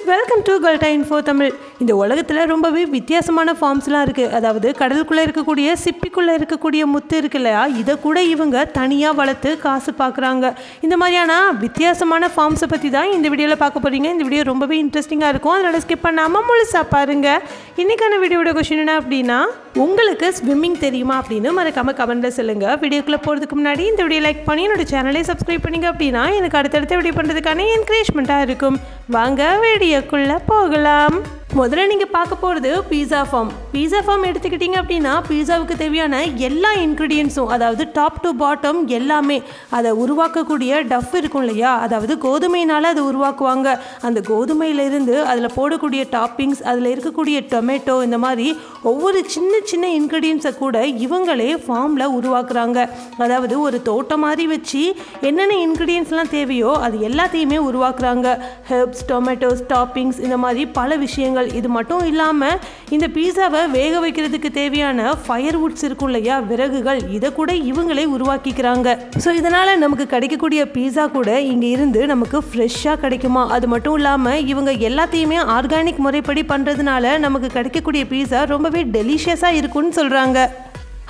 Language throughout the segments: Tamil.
வெல்கம் டு கல்டா இன்ஃபோ தமிழ். இந்த உலகத்தில் ரொம்பவே வித்தியாசமான ஃபார்ம்ஸ்லாம் இருக்குது. அதாவது கடலுக்குள்ளே இருக்கக்கூடிய சிப்பிக்குள்ளே இருக்கக்கூடிய முத்து இருக்கு இல்லையா, இதை கூட இவங்க தனியாக வளர்த்து காசு பார்க்குறாங்க. இந்த மாதிரியான வித்தியாசமான ஃபார்ம்ஸை பற்றி தான் இந்த வீடியோவில் பார்க்க போகிறீங்க. இந்த வீடியோ ரொம்பவே இன்ட்ரெஸ்டிங்காக இருக்கும், அதனால் ஸ்கிப் பண்ணாமல் முழுசாக பாருங்கள். இன்றைக்கான வீடியோட கொஸ்டின் என்ன அப்படின்னா, உங்களுக்கு ஸ்விம்மிங் தெரியுமா அப்படின்னு மறக்காமல் கமெண்ட்டில் சொல்லுங்கள். வீடியோக்குள்ளே போகிறதுக்கு முன்னாடி இந்த வீடியோ லைக் பண்ணி என்னோட சேனலை சப்ஸ்கிரைப் பண்ணிங்க அப்படின்னா எனக்கு அடுத்தடுத்த வீடியோ பண்ணுறதுக்கான என்கரேஜ்மெண்ட்டாக இருக்கும். வாங்க வீடியோக்குள்ளே போகலாம். முதல்ல நீங்கள் பார்க்க போகிறது பீஸா ஃபார்ம். பீஸா ஃபார்ம் எடுத்துக்கிட்டிங்க அப்படின்னா பீஸாவுக்கு தேவையான எல்லா இன்க்ரீடியன்ஸும், அதாவது டாப் டு பாட்டம் எல்லாமே, அதை உருவாக்கக்கூடிய டஃப் இருக்கும் இல்லையா, அதாவது கோதுமையினால் அதை உருவாக்குவாங்க. அந்த கோதுமையிலிருந்து அதில் போடக்கூடிய டாப்பிங்ஸ், அதில் இருக்கக்கூடிய டொமேட்டோ, இந்த மாதிரி ஒவ்வொரு சின்ன சின்ன இன்க்ரீடியன்ஸை கூட இவங்களே ஃபார்மில் உருவாக்குறாங்க. அதாவது ஒரு தோட்டம் மாதிரி வச்சு என்னென்ன இன்க்ரீடியன்ஸ்லாம் தேவையோ அது எல்லாத்தையுமே உருவாக்குறாங்க. ஹெர்ப்ஸ், டொமேட்டோஸ், டாப்பிங்ஸ், இந்த மாதிரி பல விஷயங்கள். இது மட்டும் இல்லாமல் இந்த பீஸாவை வேக வைக்கிறதுக்கு தேவையான ஃபயர்வுட்ஸ் இருக்கும் இல்லையா, விறகுகள், இதை கூட இவங்களே உருவாக்கிக்கிறாங்க. ஸோ இதனால் நமக்கு கிடைக்கக்கூடிய பீஸா கூட இங்கே இருந்து நமக்கு ஃப்ரெஷ்ஷாக கிடைக்குமா. அது மட்டும் இல்லாமல் இவங்க எல்லாத்தையுமே ஆர்கானிக் முறைப்படி பண்ணுறதுனால நமக்கு கிடைக்கக்கூடிய பீஸா ரொம்பவே டெலிஷியஸாக இருக்குன்னு சொல்கிறாங்க.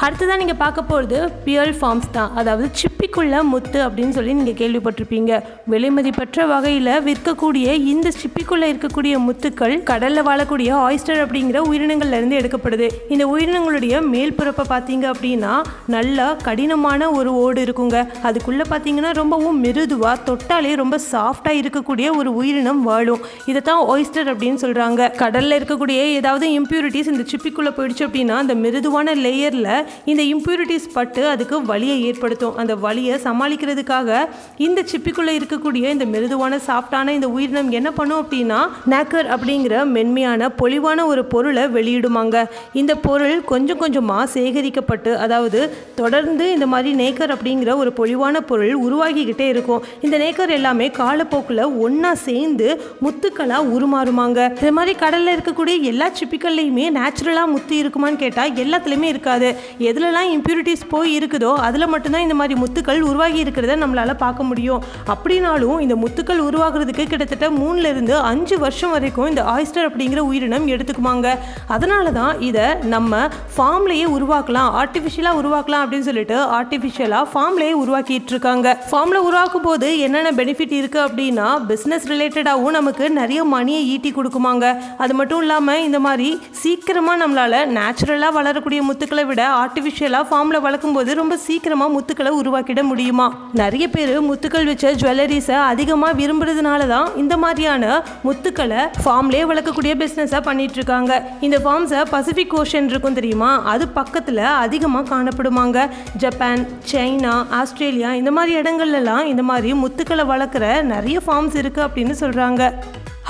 அடுத்ததான் நீங்கள் பார்க்க போகிறது பியல் ஃபார்ம்ஸ் தான். அதாவது சிப்பிக்குள்ள முத்து அப்படின்னு சொல்லி நீங்கள் கேள்விப்பட்டிருப்பீங்க. விலைமதிப்பற்ற வகையில் விற்கக்கூடிய இந்த சிப்பிக்குள்ளே இருக்கக்கூடிய முத்துக்கள் கடலில் வாழக்கூடிய ஆயிஸ்டர் அப்படிங்கிற உயிரினங்கள்லேருந்து எடுக்கப்படுது. இந்த உயிரினங்களுடைய மேல்புறப்பை பார்த்தீங்க அப்படின்னா நல்லா கடினமான ஒரு ஓடு இருக்குங்க. அதுக்குள்ளே பார்த்தீங்கன்னா ரொம்பவும் மிருதுவாக, தொட்டாலே ரொம்ப சாஃப்டாக இருக்கக்கூடிய ஒரு உயிரினம் வாழும். இதை தான் ஆயிஸ்டர் அப்படின்னு சொல்கிறாங்க. கடலில் இருக்கக்கூடிய ஏதாவது இம்ப்யூரிட்டிஸ் இந்த சிப்பிக்குள்ளே போயிடுச்சு அப்படின்னா அந்த மிருதுவான லேயரில் இந்த இம்ப்யூரிட்டிஸ் பட்டு அதுக்கு வலியை ஏற்படுத்தும். அந்த வலியை சமாளிக்கிறதுக்காக இந்த சிப்பிக்குள்ளே இருக்கக்கூடிய இந்த மிருதுவான சாஃப்டான இந்த உயிரினம் என்ன பண்ணும் அப்படின்னா நேக்கர் அப்படிங்கிற மென்மையான பொலிவான ஒரு பொருளை வெளியிடுமாங்க. இந்த பொருள் கொஞ்சம் கொஞ்சமாக சேகரிக்கப்பட்டு, அதாவது தொடர்ந்து இந்த மாதிரி நேக்கர் அப்படிங்கிற ஒரு பொலிவான பொருள் உருவாகிக்கிட்டே இருக்கும். இந்த நேக்கர் எல்லாமே காலப்போக்கில் ஒன்றா சேர்ந்து முத்துக்களாக உருமாறுமாங்க. இது மாதிரி கடலில் இருக்கக்கூடிய எல்லா சிப்பிக்கள்லையுமே நேச்சுரலாக முத்து இருக்குமான்னு கேட்டால் எல்லாத்துலேயுமே இருக்காது. எதுலலாம் இம்ப்யூரிட்டிஸ் போய் இருக்குதோ அதில் மட்டும்தான் இந்த மாதிரி முத்துக்கள் உருவாகி இருக்கிறத நம்மளால் பார்க்க முடியும். அப்படின்னாலும் இந்த முத்துக்கள் உருவாகிறதுக்கு கிட்டத்தட்ட 3 to 5 வருஷம் வரைக்கும் இந்த ஆயிஸ்டர் அப்படிங்கிற உயிரினம் எடுத்துக்குமாங்க. அதனால தான் இதை நம்ம ஃபார்ம்லேயே உருவாக்கலாம், ஆர்டிஃபிஷியலாக உருவாக்கலாம் அப்படின்னு சொல்லிட்டு ஆர்டிஃபிஷியலாக ஃபார்ம்லேயே உருவாக்கிட்டு இருக்காங்க. ஃபார்மில் உருவாக்கும் போது என்னென்ன பெனிஃபிட் இருக்குது அப்படின்னா, பிஸ்னஸ் ரிலேட்டடாகவும் நமக்கு நிறைய மணியை ஈட்டி கொடுக்குமாங்க. அது மட்டும் இல்லாமல் இந்த மாதிரி சீக்கிரமாக நம்மளால் நேச்சுரலாக வளரக்கூடிய முத்துக்களை விட ஆர்டிஃபிஷியலாக ஃபார்மில் வளர்க்கும் போது ரொம்ப சீக்கிரமாக முத்துக்களை உருவாக்கிட முடியுமா. நிறைய பேர் முத்துக்கள் வச்ச ஜுவல்லரிஸை அதிகமாக விரும்புறதுனால தான் இந்த மாதிரியான முத்துக்களை ஃபார்ம்லேயே வளர்க்கக்கூடிய பிஸ்னஸாக பண்ணிட்டு இருக்காங்க. இந்த ஃபார்ம்ஸை பசிபிக் ஓஷன் இருக்கும் தெரியுமா, அது பக்கத்தில் அதிகமாக காணப்படுமாங்க. ஜப்பான், சைனா, ஆஸ்திரேலியா, இந்த மாதிரி இடங்கள்லாம் இந்த மாதிரி முத்துக்களை வளர்க்குற நிறைய ஃபார்ம்ஸ் இருக்குது அப்படின்னு சொல்கிறாங்க.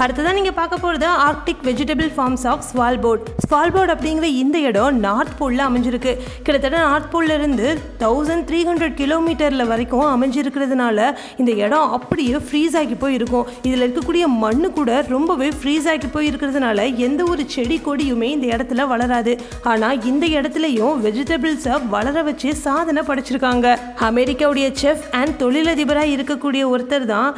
அடுத்ததான் நீங்கள் பார்க்க போகிறது ஆர்க்டிக் வெஜிடபிள் ஃபார்ம்ஸ் ஆஃப் ஸ்வால்போர்ட். ஸ்வால்போர்ட் அப்படிங்கிற இந்த இடம் நார்த் போலில் அமைஞ்சிருக்கு. கிட்டத்தட்ட நார்த் போலில் இருந்து 1300 கிலோமீட்டரில் வரைக்கும் அமைஞ்சிருக்கிறதுனால இந்த இடம் அப்படியே ஃப்ரீஸ் ஆகி போய் இருக்கும். இதில் இருக்கக்கூடிய மண்ணு கூட ரொம்பவே ஃப்ரீஸ் ஆகி போய் இருக்கிறதுனால எந்த ஒரு செடி கொடியுமே இந்த இடத்துல வளராது. ஆனால் இந்த இடத்துலையும் வெஜிடபிள்ஸை வளர வச்சு சாதனை படைச்சிருக்காங்க. அமெரிக்காவுடைய செஃப் அண்ட் தொழிலதிபராக இருக்கக்கூடிய ஒருத்தர் தான்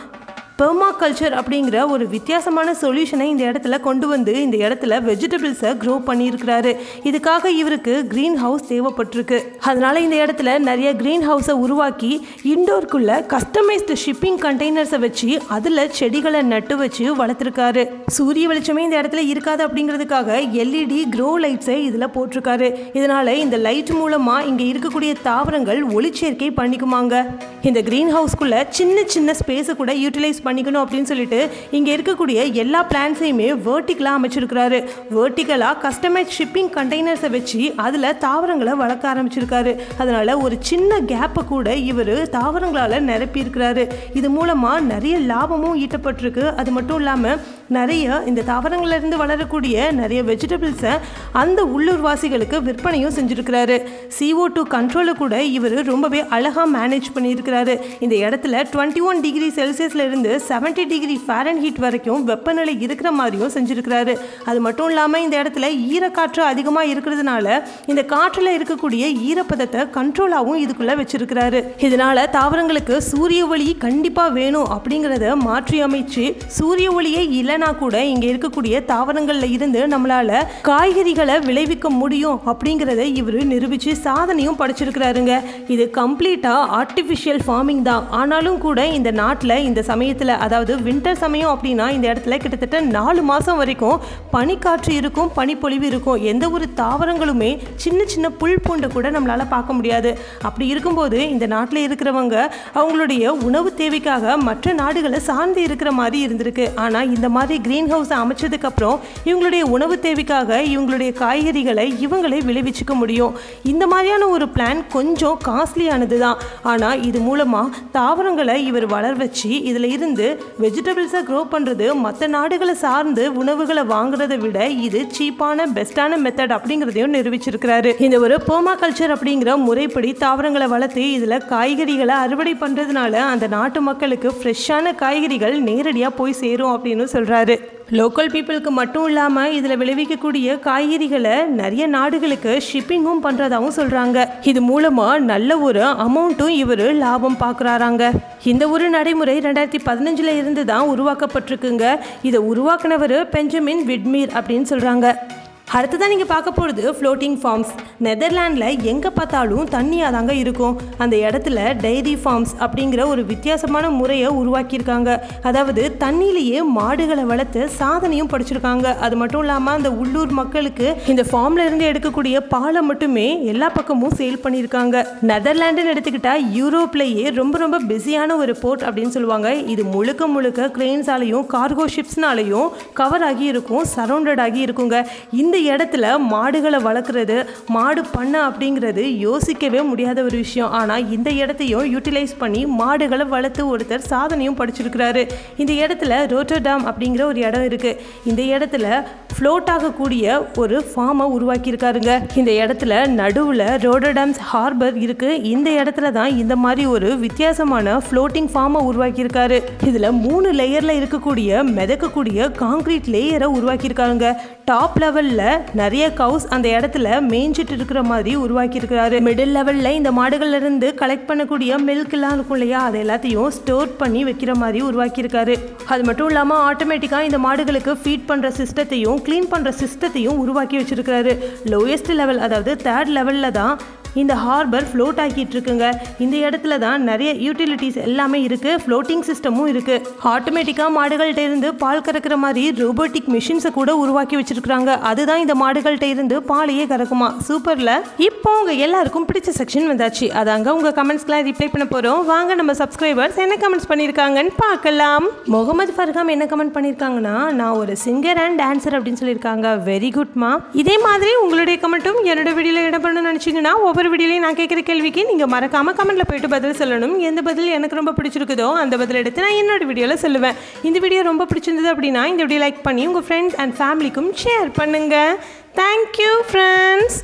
பெர்மாகல்ச்சர் அப்படிங்கிற ஒரு வித்தியாசமான சொல்யூஷனை இந்த இடத்துல கொண்டு வந்து இந்த இடத்துல வெஜிடபிள்ஸை க்ரோ பண்ணியிருக்கிறாரு. இதுக்காக இவருக்கு க்ரீன் ஹவுஸ் தேவைப்பட்டிருக்கு. அதனால் இந்த இடத்துல நிறைய க்ரீன் ஹவுஸை உருவாக்கி இண்டோருக்குள்ளே கஸ்டமைஸ்டு ஷிப்பிங் கண்டெய்னர்ஸை வச்சு அதில் செடிகளை நட்டு வச்சு வளர்த்துருக்காரு. சூரிய வெளிச்சமே இந்த இடத்துல இருக்காது அப்படிங்கிறதுக்காக LED க்ரோ லைட்ஸை இதில் போட்டிருக்காரு. இதனால் இந்த லைட் மூலமாக இங்கே இருக்கக்கூடிய தாவரங்கள் ஒளிச்சேர்க்கை பண்ணிக்குமாங்க. இந்த க்ரீன் ஹவுஸ்க்குள்ளே சின்ன சின்ன ஸ்பேஸை கூட யூட்டிலைஸ் பண்ணிக்கணும் அப்படின்னு சொல்லிட்டு இங்கே இருக்கக்கூடிய எல்லா பிளான்ஸையுமே வேர்ட்டிக்கலாக அமைச்சிருக்கிறாரு. வேர்ட்டிக்கலாக கஸ்டமைஸ் ஷிப்பிங் கண்டெய்னர்ஸை வச்சு அதில் தாவரங்களை வளர்க்க ஆரம்பிச்சிருக்காரு. அதனால் ஒரு சின்ன கேப்பை கூட இவர் தாவரங்களால் நிரப்பியிருக்கிறாரு. இது மூலமாக நிறைய லாபமும் ஈட்டப்பட்டிருக்கு. அது மட்டும் இல்லாமல் நிறைய இந்த தாவரங்களிலிருந்து வளரக்கூடிய நிறைய வெஜிடபிள்ஸை அந்த உள்ளூர்வாசிகளுக்கு விற்பனையும் செஞ்சுருக்கிறாரு. CO2 கண்ட்ரோலை கூட இவர் ரொம்பவே அழகாக மேனேஜ் பண்ணியிருக்கிறாரு. இந்த இடத்துல 21 டிகிரி செல்சியஸில் இருந்து 70 டிகிரி ஃபாரன்ஹீட் வரைக்கும் வெப்பநிலை இருக்கிற மாதிரியும் செஞ்சுருக்கிறாரு. அது மட்டும் இல்லாமல் இந்த இடத்துல ஈரக்காற்று அதிகமாக இருக்கிறதுனால இந்த காற்றில் இருக்கக்கூடிய ஈரப்பதத்தை கண்ட்ரோலாகவும் இதுக்குள்ளே வச்சிருக்கிறாரு. இதனால் தாவரங்களுக்கு சூரிய ஒளி கண்டிப்பாக வேணும் அப்படிங்கிறத மாற்றி அமைச்சு சூரிய ஒளியே இல்லை இல்லைனா கூட இங்கே இருக்கக்கூடிய தாவரங்களில் இருந்து நம்மளால் காய்கறிகளை விளைவிக்க முடியும் அப்படிங்கிறத இவர் நிரூபித்து சாதனையும் படைச்சிருக்கிறாருங்க. இது கம்ப்ளீட்டாக ஆர்டிஃபிஷியல் ஃபார்மிங் தான். ஆனாலும் கூட இந்த நாட்டில் இந்த சமயத்தில், அதாவது வின்டர் சமயம் அப்படின்னா, இந்த இடத்துல கிட்டத்தட்ட 4 மாதம் வரைக்கும் பனிக்காற்று இருக்கும், பனிப்பொழிவு இருக்கும். எந்த ஒரு தாவரங்களுமே சின்ன சின்ன புல் பூண்டை கூட நம்மளால் பார்க்க முடியாது. அப்படி இருக்கும்போது இந்த நாட்டில் இருக்கிறவங்க அவங்களுடைய உணவு தேவைக்காக மற்ற நாடுகளை சார்ந்து இருக்கிற மாதிரி இருந்திருக்கு. ஆனால் இந்த மாதிரி கிரீன் ஹவுஸை அமைச்சதுக்கப்புறம் இவங்களுடைய உணவு தேவைக்காக இவங்களுடைய காய்கறிகளை இவங்களே விளைவிச்சுக்க முடியும். இந்த மாதிரியான ஒரு பிளான் கொஞ்சம் காஸ்ட்லியானது தான். ஆனால் இது மூலமாக தாவரங்களை இவர் வளர வச்சு இதில் இருந்து வெஜிடபிள்ஸை க்ரோ பண்ணுறது மற்ற நாடுகளை சார்ந்து உணவுகளை வாங்குறதை விட இது சீப்பான பெஸ்ட்டான மெத்தட் அப்படிங்கிறதையும் நிரூபிச்சிருக்கிறாரு. இந்த ஒரு பெர்மாகல்ச்சர் அப்படிங்கிற முறைப்படி தாவரங்களை வளர்த்து இதில் காய்கறிகளை அறுவடை பண்ணுறதுனால அந்த நாட்டு மக்களுக்கு ஃப்ரெஷ்ஷான காய்கறிகள் நேரடியாக போய் சேரும் அப்படின்னு சொல்கிறாரு. லோக்கல் பீப்புளுக்கு மட்டும் இல்லாமல் இதில் விளைவிக்கக்கூடிய காய்கறிகளை நிறைய நாடுகளுக்கு ஷிப்பிங்கும் பண்ணுறதாகவும் சொல்கிறாங்க. இது மூலமாக நல்ல ஒரு அமௌண்ட்டும் இவர் லாபம் பார்க்குறாராங்க. இந்த ஒரு நடைமுறை 2015 இருந்து தான் உருவாக்கப்பட்டிருக்குங்க. இதை உருவாக்குனவர் பெஞ்சமின் விட்மீர் அப்படின்னு சொல்கிறாங்க. அடுத்ததான் நீங்கள் பார்க்க போகிறது ஃப்ளோட்டிங் ஃபார்ம்ஸ். நெதர்லாண்டில் எங்கே பார்த்தாலும் தண்ணியாக தாங்க இருக்கும். அந்த இடத்துல டைரி ஃபார்ம்ஸ் அப்படிங்கிற ஒரு வித்தியாசமான முறையை உருவாக்கியிருக்காங்க. அதாவது தண்ணியிலேயே மாடுகளை வளர்த்து சாதனையும் படிச்சிருக்காங்க. அது மட்டும் இல்லாமல் அந்த உள்ளூர் மக்களுக்கு இந்த ஃபார்ம்ல இருந்து எடுக்கக்கூடிய பாலை மட்டுமே எல்லா பக்கமும் சேல் பண்ணியிருக்காங்க. நெதர்லாண்டுன்னு எடுத்துக்கிட்டால் யூரோப்லேயே ரொம்ப ரொம்ப பிஸியான ஒரு போர்ட் அப்படின்னு சொல்லுவாங்க. இது முழுக்க முழுக்க கிரெயின்ஸாலையும் கார்கோ ஷிப்ஸ்னாலையும் கவர் ஆகி இருக்கும், சரௌண்டட் ஆகி இருக்குங்க. இந்த இடத்துல மாடுகளை வளர்க்குறது, மாடு பண்ண அப்படிங்கிறது யோசிக்கவே முடியாத ஒரு விஷயம். ஆனால் இந்த இடத்தையும் யூட்டிலைஸ் பண்ணி மாடுகளை வளர்த்து ஒருத்தர் சாதனையும் படிச்சிருக்கிறாரு. இந்த இடத்துல ரோட்டர்டாம் அப்படிங்கிற ஒரு இடம் இருக்குது. இந்த இடத்துல ஃப்ளோட் ஆகக்கூடிய ஒரு ஃபார்மை உருவாக்கியிருக்காருங்க. இந்த இடத்துல நடுவில் ரோட்டர்டாம்ஸ் ஹார்பர் இருக்குது. இந்த இடத்துல தான் இந்த மாதிரி ஒரு வித்தியாசமான ஃப்ளோட்டிங் ஃபார்மை உருவாக்கியிருக்காரு. இதில் 3 லேயரில் இருக்கக்கூடிய மிதக்கக்கூடிய காங்கிரீட் லேயரை உருவாக்கியிருக்காருங்க. டாப் லெவலில் நிறைய கவுஸ் அந்த இடத்துல மேய்ஞ்சிட்டு இருக்கிற மாதிரி உருவாக்கியிருக்கிறாரு. மிடில் லெவலில் இந்த மாடுகள்ல இருந்து கலெக்ட் பண்ணக்கூடிய மில்க் எல்லாம் இருக்கும் இல்லையா, அதை எல்லாத்தையும் ஸ்டோர் பண்ணி வைக்கிற மாதிரி உருவாக்கியிருக்காரு. அது மட்டும் இல்லாமல் ஆட்டோமேட்டிக்காக இந்த மாடுகளுக்கு ஃபீட் பண்ணுற சிஸ்டத்தையும் க்ளீன் பண்ணுற சிஸ்டத்தையும் உருவாக்கி வச்சிருக்கிறாரு. லோயஸ்ட் லெவல், அதாவது 3rd லெவலில் தான் இந்த ஹார்பர் ஃப்ளோட் ஆக்கிட்டு இருக்குங்க. இந்த இடத்துல தான் நிறைய யூட்டிலிட்டிஸ் எல்லாமே இருக்குது. ஃப்ளோட்டிங் சிஸ்டமும் இருக்குது. ஆட்டோமேட்டிக்காக மாடுகள்கிட்ட இருந்து பால் கறக்கிற மாதிரி ரோபோட்டிக் மிஷின்ஸை கூட உருவாக்கி வச்சிருக்காங்க. அதுதான் இந்த மாடுகள்கிட்ட இருந்து பாலையே கறக்குமா. சூப்பரில். இப்போ உங்கள் எல்லாருக்கும் பிடிச்ச செக்ஷன் வந்தாச்சு. அதாங்க உங்கள் கமெண்ட்ஸ்லாம் ரிப்ளை பண்ண போகிறோம். வாங்க நம்ம சப்ஸ்கிரைபர்ஸ் என்ன கமெண்ட்ஸ் பண்ணியிருக்காங்கன்னு பார்க்கலாம். முகமது ஃபர்ஹாம் என்ன கமெண்ட் பண்ணியிருக்காங்கன்னா, நான் ஒரு சிங்கர் அண்ட் டான்சர் அப்படின்னு சொல்லியிருக்காங்க. வெரி குட்மா. இதே மாதிரி உங்களுடைய கமெண்ட்டும் என்னோட வீடியோவில் இடம் பண்ணணும்னு நினச்சிங்கன்னா ஒவ்வொரு வீடியோலையும் நான் கேட்குற கேள்விக்கு நீங்கள் மறக்காமல் கமெண்ட்டில் போய்ட்டு பதில் சொல்லணும். எந்த பதில் எனக்கு ரொம்ப பிடிச்சிருக்குதோ அந்த பதில் எடுத்து நான் என்னோட வீடியோவில் சொல்லுவேன். இந்த வீடியோ ரொம்ப பிடிச்சிருந்தது அப்படின்னா இந்த வீடியோ லைக் பண்ணி உங்கள் ஃப்ரெண்ட்ஸ் அண்ட் ஃபேமிலிக்கும் ஷேர் பண்ணுங்கள். Thank you friends.